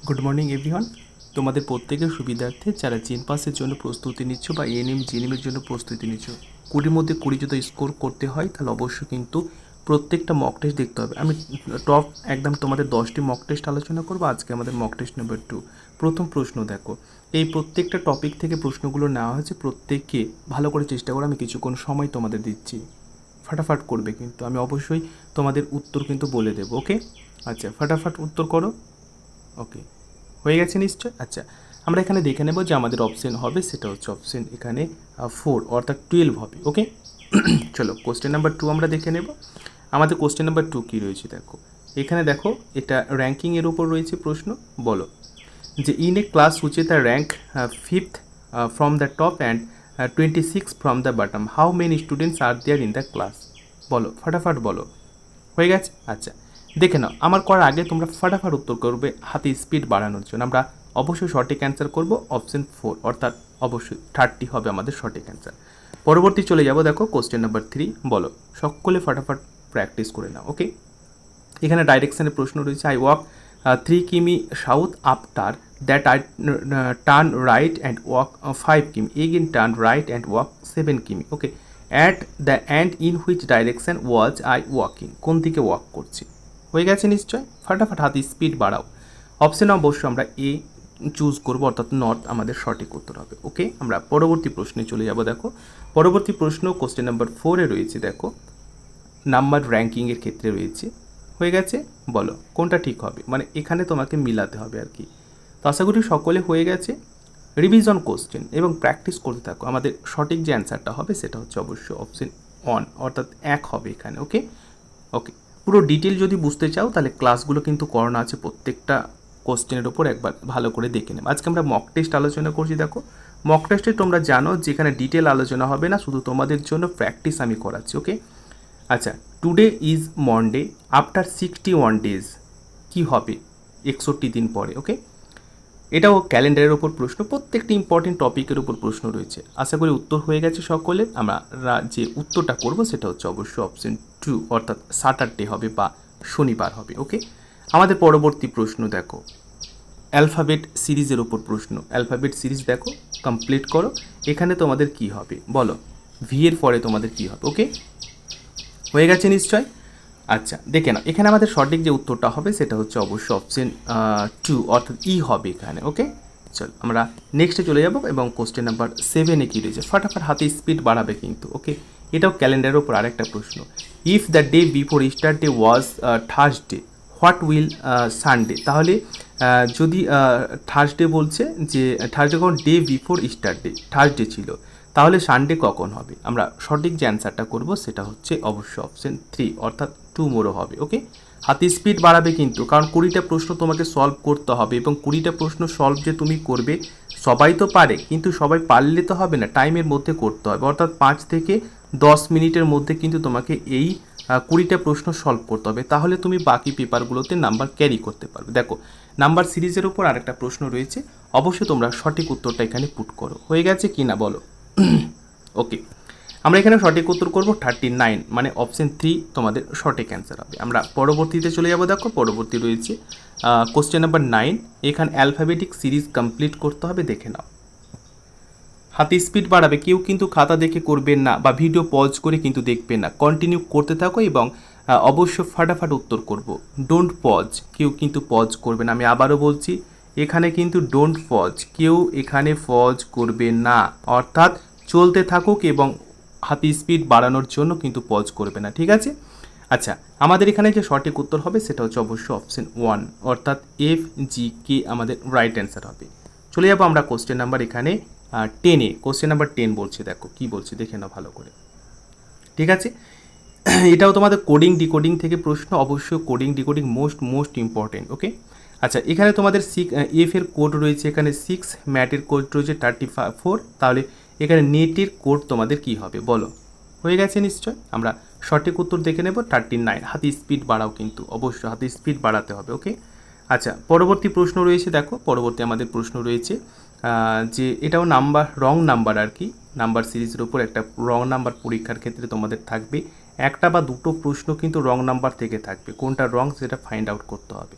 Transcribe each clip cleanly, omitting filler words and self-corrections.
Good morning everyone. তোমাদের প্রত্যেকের সুবিধার্থে যারা জিন পাসের জন্য প্রস্তুতি নিচ্ছ বা এএনএম জিএনএমের জন্য প্রস্তুতি নিচ্ছ, 20-র মধ্যে 20 যদি স্কোর করতে হয় তাহলে অবশ্যই কিন্তু প্রত্যেকটা মক টেস্ট দেখতে হবে। আমি টপ একদম তোমাদের 10টি মক টেস্ট আলোচনা করবো। আজকে আমাদের মক টেস্ট নাম্বার 2। প্রথম প্রশ্ন দেখো, এই প্রত্যেকটা টপিক থেকে প্রশ্নগুলো নেওয়া হয়েছে, প্রত্যেককে ভালো করে চেষ্টা করো। আমি কিছুক্ষণ সময় তোমাদের দিচ্ছি, ফাটাফাট করবে কিন্তু, আমি অবশ্যই তোমাদের উত্তর কিন্তু বলে দেবো। ওকে, আচ্ছা ফাটাফাট উত্তর করো। ওকে, হয়ে গেছে নিশ্চয়। আচ্ছা, আমরা এখানে দেখে নেব যে আমাদের অপশন হবে, সেটা হচ্ছে অপশন এখানে 4 অর্থাৎ 12 হবে। ওকে, চলো কোশ্চেন নাম্বার 2 আমরা দেখে নেব। আমাদের কোশ্চেন নাম্বার 2 কী রয়েছে দেখো, এখানে দেখো এটা র্যাঙ্কিংয়ের উপর রয়েছে প্রশ্ন। বলো যে in a class which the rank 5th from the top and 26 from the bottom, how many students are there in the class. বলো ফাটাফাট বলো। হয়ে গেছে। আচ্ছা দেখে নাও, আমার করার আগে তোমরা ফাটাফাট উত্তর করবে হাতে স্পিড বাড়ানোর জন্য। আমরা অবশ্যই সঠিক অ্যান্সার করব অপশন 4 অর্থাৎ অবশ্যই 30 হবে আমাদের সঠিক অ্যান্সার। পরবর্তী চলে যাব, দেখো কোশ্চেন নাম্বার 3। বলো, সকলে ফাটাফাট প্র্যাকটিস করে নাও। ওকে, এখানে ডাইরেকশানের প্রশ্ন রয়েছে। আই ওয়াক 3 কিমি south after that I turn right and walk 5 কিমি, again turn right and walk 7 কিমি। Okay, at the end in which direction was I walking, কোন দিকে ওয়াক করছি। হয়ে গেছে নিশ্চয়, ফাটাফাট হাতে স্পিড বাড়াও। অপশন অবশ্যই আমরা এ চুজ করবো অর্থাৎ নর্থ আমাদের সঠিক উত্তর হবে। ওকে, আমরা পরবর্তী প্রশ্নে চলে যাব। দেখো পরবর্তী প্রশ্ন কোশ্চেন নাম্বার 4-এ রয়েছে। দেখো নাম্বার র্যাঙ্কিংয়ের ক্ষেত্রে রয়েছে। হয়ে গেছে, বলো কোনটা ঠিক হবে, মানে এখানে তোমাকে মিলাতে হবে আর কি। তো আশা করি সকলে হয়ে গেছে। রিভিশন কোশ্চেন এবং প্র্যাকটিস করতে থাকো। আমাদের সঠিক যে অ্যান্সারটা হবে সেটা হচ্ছে অবশ্যই অপশন 1 অর্থাৎ 1 হবে এখানে। ওকে ওকে, পুরো ডিটেল যদি বুঝতে চাও তাহলে ক্লাসগুলো কিন্তু করানো আছে, প্রত্যেকটা কোশ্চেনের ওপর একবার ভালো করে দেখে নেব। আজকে আমরা মক টেস্ট আলোচনা করছি। দেখো মক টেস্টে তোমরা জানো যেখানে ডিটেল আলোচনা হবে না, শুধু তোমাদের জন্য প্র্যাকটিস আমি করাচ্ছি। ওকে, আচ্ছা today is Monday after 61 days, কী হবে 61 দিন পরে। ওকে, এটাও ক্যালেন্ডারের ওপর প্রশ্ন, প্রত্যেকটি ইম্পর্টেন্ট টপিকের উপর প্রশ্ন রয়েছে। আশা করি উত্তর হয়ে গেছে সকলের। আমরা যে উত্তরটা করব সেটা হচ্ছে অবশ্যই অপশন 2 অর্থাৎ স্যাটারডে হবে বা শনিবার হবে। ওকে, আমাদের পরবর্তী প্রশ্ন দেখো অ্যালফাবেট সিরিজের ওপর প্রশ্ন। অ্যালফাবেট সিরিজ দেখো কমপ্লিট করো। এখানে তোমাদের কি হবে বলো, ভি এর পরে তোমাদের কি হবে। ওকে, হয়ে গেছে নিশ্চয়। আচ্ছা দেখে নাও, এখানে আমাদের সঠিক যে উত্তরটা হবে সেটা হচ্ছে অবশ্যই অপশন 2 অর্থাৎ ই হবে এখানে। ওকে, চলো আমরা নেক্সটে চলে যাব এবং কোশ্চেন নাম্বার 7-এ কী রয়েছে, ফাটাফাট হাতে স্পিড বাড়াবে কিন্তু। ওকে, এটাও ক্যালেন্ডারের ওপর আরেকটা প্রশ্ন। If the day before ইস্টারডে was Thursday, what will Sunday. তাহলে যদি থার্সডে বলছে যে থার্সডে কখন, ডে বিফোর ইস্টারডে থার্সডে ছিল, তাহলে সানডে কখন হবে। আমরা সঠিক যে অ্যান্সারটা করব সেটা হচ্ছে অবশ্যই অপশন 3 অর্থাৎ টুমোরো হবে। ওকে, হাতে স্পিড বাড়াবে কিন্তু, কারণ 20টা প্রশ্ন তোমাকে সলভ করতে হবে এবং 20টা প্রশ্ন সলভ যে তুমি করবে সবাই তো পারে, কিন্তু সবাই পারলে তো হবে না, টাইমের মধ্যে করতে হবে অর্থাৎ 5 থেকে 10 মিনিটের মধ্যে কিন্তু তোমাকে এই 20টা প্রশ্ন সলভ করতে হবে, তাহলে তুমি বাকি পেপারগুলোতে নাম্বার ক্যারি করতে পারবে। দেখো নাম্বার সিরিজের উপর আরেকটা প্রশ্ন রয়েছে, অবশ্যই তোমরা সঠিক উত্তরটা এখানে পুট করো। হয়ে গেছে কি না বলো। ওকে, আমরা এখানে সঠিক উত্তর করব 39 মানে অপশন 3 তোমাদের সঠিক অ্যান্সার হবে। আমরা পরবর্তীতে চলে যাব। দেখো পরবর্তী রয়েছে কোশ্চেন নাম্বার 9। এখানে অ্যালফাবেটিক সিরিজ কমপ্লিট করতে হবে, দেখে নাও। হাতে স্পিড বাড়াবে, কেউ কিন্তু খাতা দেখে করবেন না বা ভিডিও পজ করে কিন্তু দেখবেন না, কন্টিনিউ করতে থাকো এবং অবশ্যই ফাটাফাট উত্তর করব। ডোন্ট পজ, কেউ কিন্তু পজ করবে না। আমি আবারও বলছি, এখানে কিন্তু ডোন্ট পজ, কেউ এখানে পজ করবে না, অর্থাৎ চলতে থাকুক এবং হাতে স্পিড বাড়ানোর জন্য কিন্তু পজ করবে না, ঠিক আছে। আচ্ছা, আমাদের এখানে যে সঠিক উত্তর হবে সেটা হচ্ছে অবশ্যই অপশন 1 অর্থাৎ এফ জি কে আমাদের রাইট অ্যান্সার হবে। চলে যাবো আমরা কোশ্চেন নাম্বার এখানে 10-এ। কোশ্চেন নাম্বার 10 বলছে, দেখো কি বলছে দেখে নাও ভালো করে, ঠিক আছে। এটাও তোমাদের কোডিং ডিকোডিং থেকে প্রশ্ন, অবশ্যই কোডিং ডিকোডিং মোস্ট ইম্পর্টেন্ট। ওকে, আচ্ছা এখানে তোমাদের এফ এর কোড রয়েছে, এখানে 6, ম্যাটের কোড রয়েছে 34, তাহলে এখানে নেটের কোড তোমাদের কি হবে বলো। হয়ে গেছে নিশ্চয়, আমরা সঠিক উত্তর দেখে নেব 39। হাতে স্পিড বাড়াও কিন্তু, অবশ্যই হাতে স্পিড বাড়াতে হবে। ওকে, আচ্ছা পরবর্তী প্রশ্ন রয়েছে। দেখো পরবর্তী আমাদের প্রশ্ন রয়েছে যে এটাও নাম্বার রং নাম্বার আর কি, নাম্বার সিরিজের উপর একটা রং নাম্বার পরীক্ষার ক্ষেত্রে তোমাদের থাকবে, একটা বা দুটো প্রশ্ন কিন্তু রং নাম্বার থেকে থাকবে, কোনটা রং সেটা ফাইন্ড আউট করতে হবে।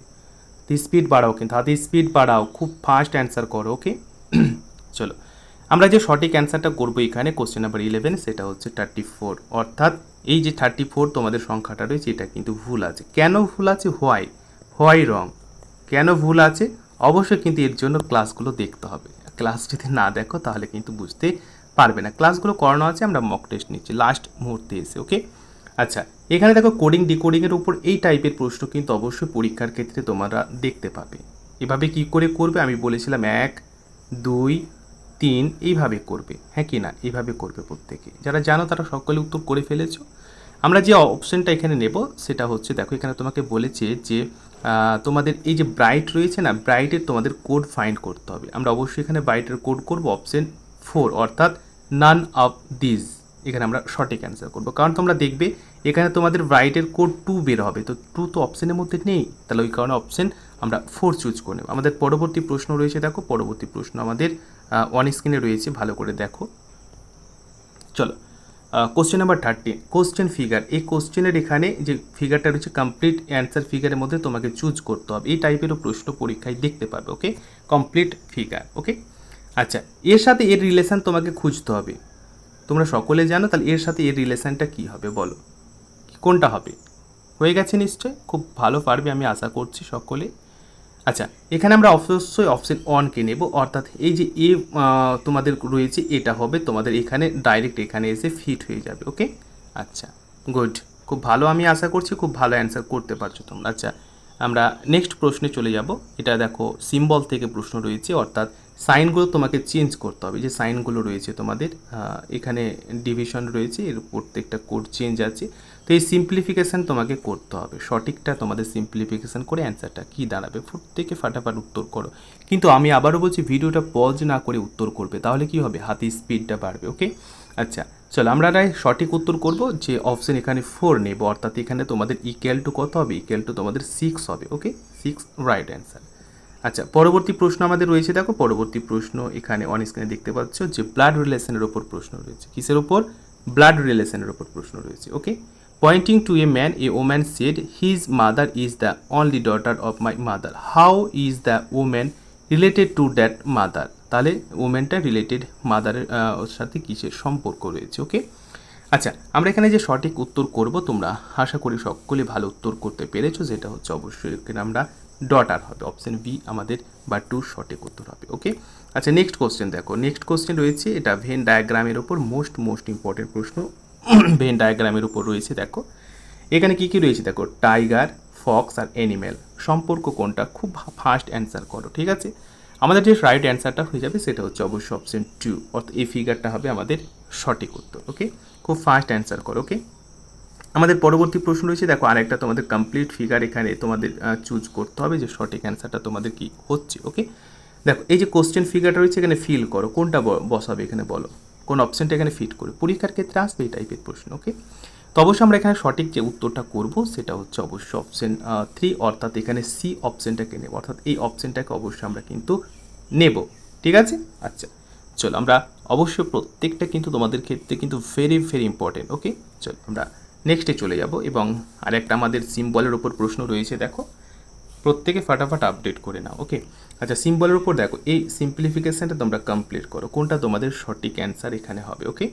তো স্পিড বাড়াও, কিন্তু হাতে স্পিড বাড়াও, খুব ফাস্ট অ্যান্সার করো। ওকে চলো আমরা যে সঠিক অ্যান্সারটা করবো এখানে কোশ্চেন নাম্বার 11, সেটা হচ্ছে 34। অর্থাৎ এই যে 34 তোমাদের সংখ্যাটা রয়েছে এটা কিন্তু ভুল আছে। কেন ভুল আছে? হোয়াই রং, কেন ভুল আছে? অবশ্যই কিন্তু এর জন্য ক্লাসগুলো দেখতে হবে। ক্লাস যদি না দেখো তাহলে কিন্তু বুঝতে পারবে না। ক্লাসগুলো করানো আছে, আমরা মক টেস্ট নিচ্ছি লাস্ট মুহূর্তে এসে। ওকে আচ্ছা, এখানে দেখো কোডিং ডিকোডিংয়ের উপর এই টাইপের প্রশ্ন কিন্তু অবশ্যই পরীক্ষার ক্ষেত্রে তোমরা দেখতে পাবে। এভাবে কি করে করবে আমি বলেছিলাম, 1 2 3 এইভাবে করবে, হ্যাঁ কি না? এইভাবে করবে প্রত্যেকে। যারা জানো তারা সকলে উত্তর করে ফেলেছো। আমরা যে অপশানটা এখানে নেব সেটা হচ্ছে, দেখো এখানে তোমাকে বলেছে যে তোমাদের এই যে ব্রাইট রয়েছে না, ব্রাইটের তোমাদের কোড ফাইন্ড করতে হবে। আমরা অবশ্যই এখানে ব্রাইটের কোড করব অপশন 4, অর্থাৎ নান অফ দিস। এখানে আমরা সঠিক অ্যান্সার করব, কারণ তোমরা দেখবে এখানে তোমাদের ব্রাইটের কোড 2 বের হবে, তো 2 তো অপশানের মধ্যে নেই, তাহলে ওই কারণে অপশান আমরা 4 চুজ করে নেব। আমাদের পরবর্তী প্রশ্ন রয়েছে, দেখো পরবর্তী প্রশ্ন আমাদের অন স্ক্রিনে রয়েছে, ভালো করে দেখো। চলো কোশ্চেন নাম্বার 13, কোশ্চেন ফিগার। এই কোশ্চেনের এখানে যে ফিগারটা রয়েছে কমপ্লিট অ্যান্সার ফিগারের মধ্যে তোমাকে চুজ করতে হবে। এই টাইপেরও প্রশ্ন পরীক্ষায় দেখতে পাবে। ওকে কমপ্লিট ফিগার। ওকে আচ্ছা, এর সাথে এর রিলেশান তোমাকে খুঁজতে হবে। তোমরা সকলে জানো, তাহলে এর সাথে এর রিলেশানটা কী হবে বলো, কোনটা হবে? হয়ে গেছে নিশ্চয়, খুব ভালো পারবে আমি আশা করছি সকলে। আচ্ছা, এখানে আমরা অবশ্যই অপশন 1কে নেব, অর্থাৎ এই যে এ তোমাদের রয়েছে এটা হবে তোমাদের এখানে ডাইরেক্ট এখানে এসে ফিট হয়ে যাবে। ওকে আচ্ছা গুড, খুব ভালো আমি আশা করছি খুব ভালো অ্যান্সার করতে পারছো তোমরা। আচ্ছা আমরা নেক্সট প্রশ্নে চলে যাব। এটা দেখো সিম্বল থেকে প্রশ্ন রয়েছে, অর্থাৎ সাইনগুলো তোমাকে চেঞ্জ করতে হবে। যে সাইনগুলো রয়েছে তোমাদের এখানে ডিভিশন রয়েছে, এর প্রত্যেকটা কোড চেঞ্জ আছে, তো এই সিম্পলিফিকেশান তোমাকে করতে হবে। সঠিকটা তোমাদের সিম্পলিফিকেশান করে অ্যান্সারটা কী দাঁড়াবে প্রত্যেকে ফাটাফাট উত্তর করো। কিন্তু আমি আবারও বলছি ভিডিওটা পজ না করে উত্তর করবে, তাহলে কি হবে, হাতে স্পিডটা বাড়বে। ওকে আচ্ছা চলো আমরা সঠিক উত্তর করব, যে অপশন এখানে 4 নেব, অর্থাৎ এখানে তোমাদের ইকুয়াল টু কত হবে, ইকুয়াল টু তোমাদের 6 হবে। ওকে 6 রাইট অ্যান্সার। আচ্ছা পরবর্তী প্রশ্ন আমাদের রয়েছে, দেখো পরবর্তী প্রশ্ন এখানে অন স্ক্রিনে দেখতে পাচ্ছ যে ব্লাড রিলেশনের ওপর প্রশ্ন রয়েছে। কিসের ওপর? ব্লাড রিলেশনের ওপর প্রশ্ন রয়েছে। Okay pointing to a man, a woman said his mother is the only daughter of my mother, how is the woman related to that mother? তাহলে ওম্যানটা রিলেটেড মাদারের সাথে কিসের সম্পর্ক রয়েছে? ওকে আচ্ছা আমরা এখানে যে সঠিক উত্তর করব, তোমরা আশা করি সকলে ভালো উত্তর করতে পেরেছো, যেটা হচ্ছে অবশ্যই এখানে আমরা ডটার হবে, অপশন বি আমাদের বা 2 সঠিক উত্তর হবে। ওকে আচ্ছা নেক্সট কোশ্চেন দেখো, নেক্সট কোশ্চেন রয়েছে এটা ভেন ডায়াগ্রামের ওপর মোস্ট ইম্পর্টেন্ট প্রশ্ন। ভেন ডায়াগ্রামের উপর রয়েছে, দেখো এখানে কি কি রয়েছে, দেখো টাইগার, ফক্স আর অ্যানিম্যাল সম্পর্ক কোনটা? খুব ফাস্ট অ্যান্সার করো, ঠিক আছে? আমাদের যে রাইট অ্যান্সারটা হয়ে যাবে সেটা হচ্ছে অবশ্যই অপশন 2, অর্থাৎ এই ফিগারটা হবে আমাদের সঠিক উত্তর। ওকে খুব ফাস্ট অ্যান্সার করো। ওকে আমাদের পরবর্তী প্রশ্ন রয়েছে, দেখো আরেকটা তোমাদের কমপ্লিট ফিগার এখানে তোমাদের চুজ করতে হবে যে সঠিক অ্যান্সারটা তোমাদের কি হচ্ছে। ওকে দেখো এই যে কোশ্চেন ফিগারটা রয়েছে এখানে ফিল করো, কোনটা বসাবে এখানে বলো, কোন অপশনটা এখানে ফিট করে, পরীক্ষার ক্ষেত্রে আসবে এই টাইপের প্রশ্ন। ওকে তো অবশ্যই আমরা এখানে সঠিক যে উত্তরটা করব সেটা হচ্ছে অবশ্যই অপশন 3, অর্থাৎ এখানে সি অপশনটাকে নেব, অর্থাৎ এই অপশনটাকে অবশ্যই আমরা কিন্তু নেব, ঠিক আছে? আচ্ছা চলো আমরা অবশ্যই প্রত্যেকটা কিন্তু তোমাদের ক্ষেত্রে কিন্তু ভেরি ইম্পর্টেন্ট। ওকে চলো আমরা নেক্সটে চলে যাব, এবং আরেকটা আমাদের সিম্বলের ওপর প্রশ্ন রয়েছে, দেখো প্রত্যেকে ফাটাফাট আপডেট করে নাও। ওকে আচ্ছা সিম্বলের উপর দেখো এই সিম্পলিফিকেশানটা তোমরা কমপ্লিট করো, কোনটা তোমাদের সঠিক অ্যান্সার এখানে হবে। ওকে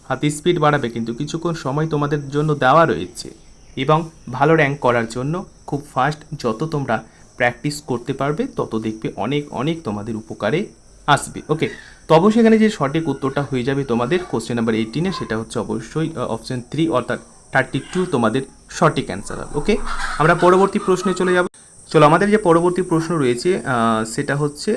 হাতে স্পিড বাড়াবে, কিন্তু কিছুক্ষণ সময় তোমাদের জন্য দেওয়া রয়েছে, এবং ভালো র্যাঙ্ক করার জন্য খুব ফাস্ট যত তোমরা প্র্যাকটিস করতে পারবে তত দেখবে অনেক তোমাদের উপকারে আসবে। ওকে তো অবশ্যই এখানে যে সঠিক উত্তরটা হয়ে যাবে তোমাদের কোশ্চেন নাম্বার 18-এ, সেটা হচ্ছে অবশ্যই অপশন 3, অর্থাৎ 32 তোমাদের সঠিক অ্যান্সার হবে। ওকে আমরা পরবর্তী প্রশ্নে চলে যাব। চলো আমাদের যে পরবর্তী প্রশ্ন রয়েছে সেটা হচ্ছে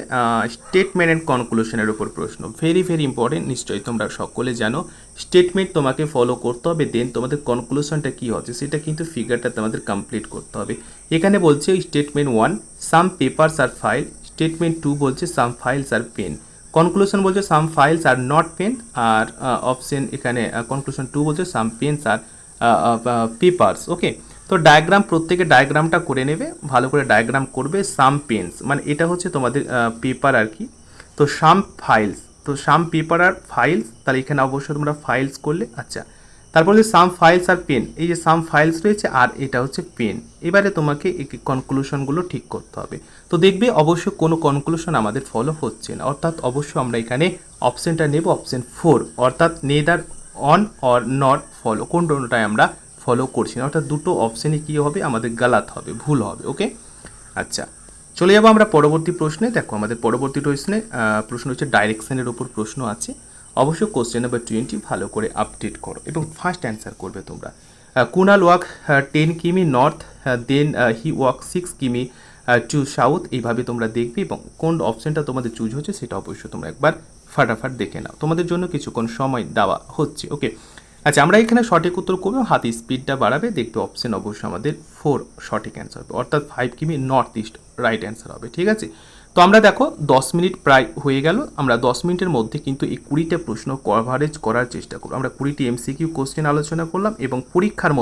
স্টেটমেন্ট অ্যান্ড কনক্লুশনের উপর প্রশ্ন। ভেরি ইম্পর্টেন্ট, নিশ্চয়ই তোমরা সকলে জানো স্টেটমেন্ট তোমাকে ফলো করতে হবে, দেন তোমাদের কনক্লুশনটা কী হচ্ছে সেটা কিন্তু ফিগারটা তোমাদের কমপ্লিট করতে হবে। এখানে বলছে statement 1 some papers are file, statement 2 বলছে some files are pen, conclusion বলছে some files are not pen, আর অপশন এখানে কনক্লুশন 2 বলছে সাম পেন্স আর পেপারস। ওকে তো ডায়াগ্রাম প্রত্যেকে ডায়াগ্রামটা করে নেবে, ভালো করে ডায়াগ্রাম করবে। সাম পেন্স মানে এটা হচ্ছে তোমাদের পেপার আর কি, তো সাম ফাইলস, তো সাম পেপার আর ফাইলস, তাহলে এখানে অবশ্যই তোমরা ফাইলস করলে। আচ্ছা তারপরে সাম ফাইলস আর পেন, এই যে সাম ফাইলস রয়েছে আর এটা হচ্ছে পেন। এবারে তোমাকে এই কনক্লুশনগুলো ঠিক করতে হবে। তো দেখবে অবশ্য কোনো কনক্লুশন আমাদের ফলো হচ্ছে না, অর্থাৎ অবশ্যই আমরা এখানে অপশানটা নেব অপশান 4, অর্থাৎ neither on or not follow, কোনটাই আমরা ফলো করছি না, অর্থাৎ দুটো অপশানই কী হবে আমাদের গালাত হবে, ভুল হবে। ওকে, আচ্ছা চলে যাবো আমরা পরবর্তী প্রশ্নে। দেখো আমাদের পরবর্তী প্রশ্ন হচ্ছে ডাইরেকশনের ওপর প্রশ্ন আছে। অবশ্যই কোশ্চেন নাম্বার 20 ভালো করে আপডেট করো এবং ফার্স্ট অ্যান্সার করবে তোমরা। কুনাল ওয়াক 10 কিমি নর্থ, দেন হি ওয়াক 6 কিমি টু সাউথ, এইভাবে তোমরা দেখবে এবং কোন অপশানটা তোমাদের চুজ হচ্ছে সেটা অবশ্যই তোমরা একবার ফাটাফাট দেখে নাও, তোমাদের জন্য কিছুক্ষণ সময় দেওয়া হচ্ছে। ওকে, আচ্ছা আমরা এখানে সঠিক উত্তর করবো, হাতে স্পিডটা বাড়াবে, দেখবে অপশান অবশ্যই আমাদের 4 সঠিক অ্যান্সার হবে, অর্থাৎ 5 কিমি নর্থ ইস্ট রাইট অ্যান্সার হবে। ঠিক আছে, তো আমরা দেখো 10 মিনিট প্রায় হয়ে গেল, আমরা 10 মিনিটের মধ্যে কিন্তু এই 20টা প্রশ্ন কভারেজ করার চেষ্টা করব। আমরা 20টি এমসিকিউ কোশ্চেন আলোচনা করলাম এবং পরীক্ষার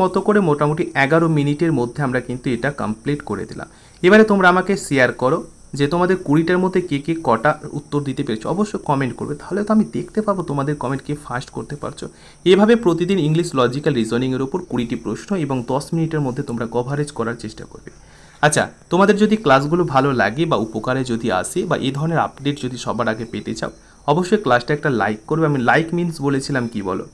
মতো করে মোটামুটি 11 মিনিটের মধ্যে আমরা কিন্তু এটা কমপ্লিট করে দিলাম। এবারে তোমরা আমাকে শেয়ার করো যে তোমাদের 20টার মধ্যে কে কে কটা উত্তর দিতে পেরেছো, অবশ্যই কমেন্ট করবে, তাহলে তো আমি দেখতে পাবো তোমাদের কমেন্ট কে ফার্স্ট করতে পারছো। এভাবে প্রতিদিন ইংলিশ লজিক্যাল রিজনিংয়ের উপর 20টি প্রশ্ন এবং 10 মিনিটের মধ্যে তোমরা কভারেজ করার চেষ্টা করবে। আচ্ছা তোমাদের যদি ক্লাসগুলো ভালো লাগে বা উপকারে যদি আসে বা এই ধরনের আপডেট যদি সবার আগে পেতে চাও, অবশ্যই ক্লাসটা একটা লাইক করবে। আমি লাইক মিন্স বলেছিলাম কি বলো,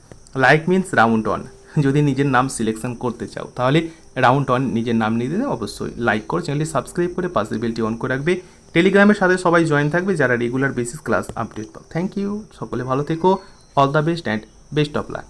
লাইক মিন্স রাউন্ড অন, যদি নিজের নাম সিলেকশন করতে চাও তাহলে রাউন্ড অন নিজের নাম নিয়ে দিলে অবশ্যই লাইক করো, চ্যানেলটি সাবস্ক্রাইব করে পাশের বেলটি অন করে রাখবে। টেলিগ্রামের সাথে সবাই জয়েন থাকবে যারা রেগুলার বেসিস ক্লাস আপডেট পাও। থ্যাংক ইউ, সকলে ভালো থেকো, all the best and best of luck.